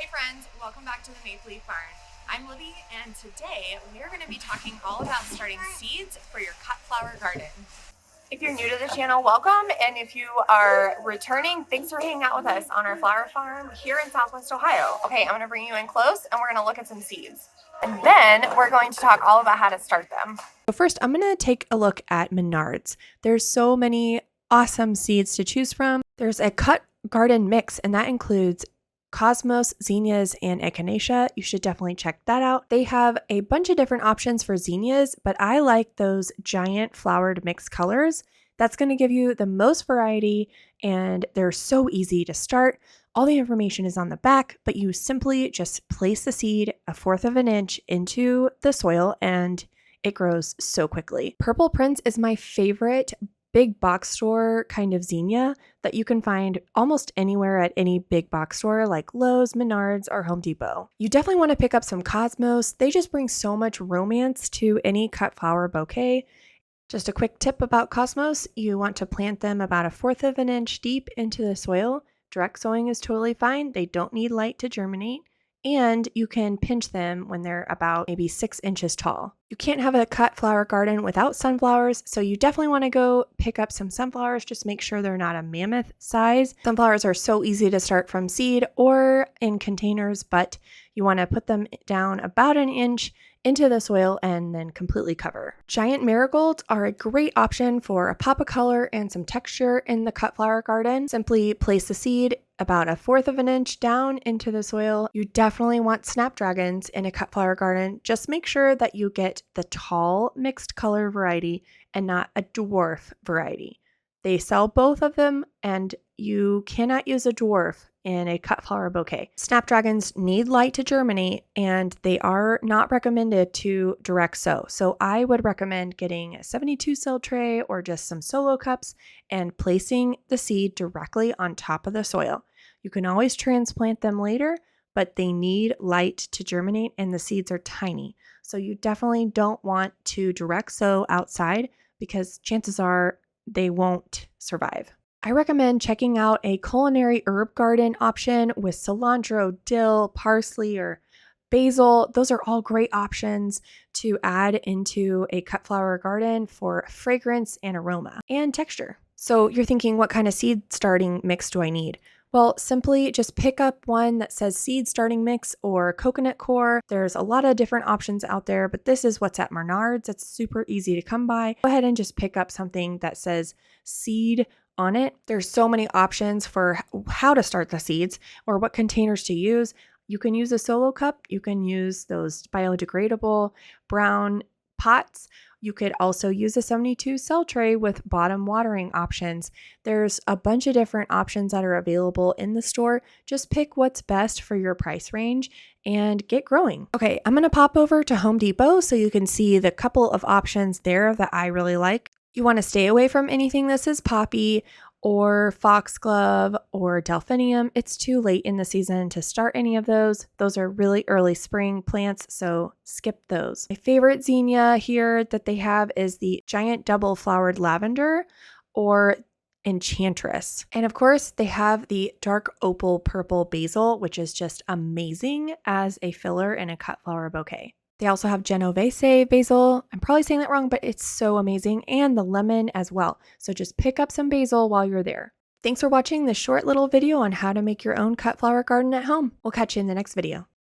Hey friends, welcome back to the Maple Leaf Barn. I'm Libby, and today we are going to be talking all about starting seeds for your cut flower garden. If you're new to the channel, welcome, and if you are returning, thanks for hanging out with us on our flower farm here in Southwest Ohio. Okay, I'm going to bring you in close and we're going to look at some seeds. And then we're going to talk all about how to start them. So first, I'm going to take a look at Menards. There's so many awesome seeds to choose from. There's a cut garden mix, and that includes Cosmos, Zinnias, and Echinacea. You should definitely check that out. They have a bunch of different options for zinnias, but I like those giant flowered mixed colors. That's going to give you the most variety, and they're so easy to start. All the information is on the back, but you simply just place the seed 1/4 of an inch into the soil and it grows so quickly. Purple Prince is my favorite big box store kind of zinnia that you can find almost anywhere at any big box store like Lowe's, Menards, or Home Depot. You definitely want to pick up some Cosmos. They just bring so much romance to any cut flower bouquet. Just a quick tip about Cosmos, you want to plant them about 1/4 of an inch deep into the soil. Direct sowing is totally fine. They don't need light to germinate. And you can pinch them when they're about maybe 6 inches tall. You can't have a cut flower garden without sunflowers, so you definitely want to go pick up some sunflowers. Just make sure they're not a mammoth size. Sunflowers are so easy to start from seed or in containers, but you want to put them down about an inch into the soil and then completely cover. Giant marigolds are a great option for a pop of color and some texture in the cut flower garden. Simply place the seed about 1/4 of an inch down into the soil. You definitely want snapdragons in a cut flower garden. Just make sure that you get the tall mixed color variety and not a dwarf variety. They sell both of them, and you cannot use a dwarf in a cut flower bouquet. Snapdragons need light to germinate, and they are not recommended to direct sow. So I would recommend getting a 72 cell tray or just some solo cups and placing the seed directly on top of the soil. You can always transplant them later, but they need light to germinate, and the seeds are tiny. So you definitely don't want to direct sow outside because chances are they won't survive. I recommend checking out a culinary herb garden option with cilantro, dill, parsley, or basil. Those are all great options to add into a cut flower garden for fragrance and aroma and texture. So you're thinking, what kind of seed starting mix do I need? Well, simply just pick up one that says seed starting mix or coconut core. There's a lot of different options out there, but this is what's at Menards. It's super easy to come by. Go ahead and just pick up something that says seed on it. There's so many options for how to start the seeds or what containers to use. You can use a solo cup. You can use those biodegradable brown pots. You could also use a 72 cell tray with bottom watering options. There's a bunch of different options that are available in the store. Just pick what's best for your price range and get growing. Okay, I'm going to pop over to Home Depot so you can see the couple of options there that I really like. You want to stay away from anything that says poppy or foxglove or delphinium. It's too late in the season to start any of those. Those are really early spring plants, so skip those. My favorite zinnia here that they have is the giant double flowered lavender or Enchantress. And of course, they have the dark opal purple basil, which is just amazing as a filler in a cut flower bouquet. They also have Genovese basil. I'm probably saying that wrong, but it's so amazing. And the lemon as well. So just pick up some basil while you're there. Thanks for watching this short little video on how to make your own cut flower garden at home. We'll catch you in the next video.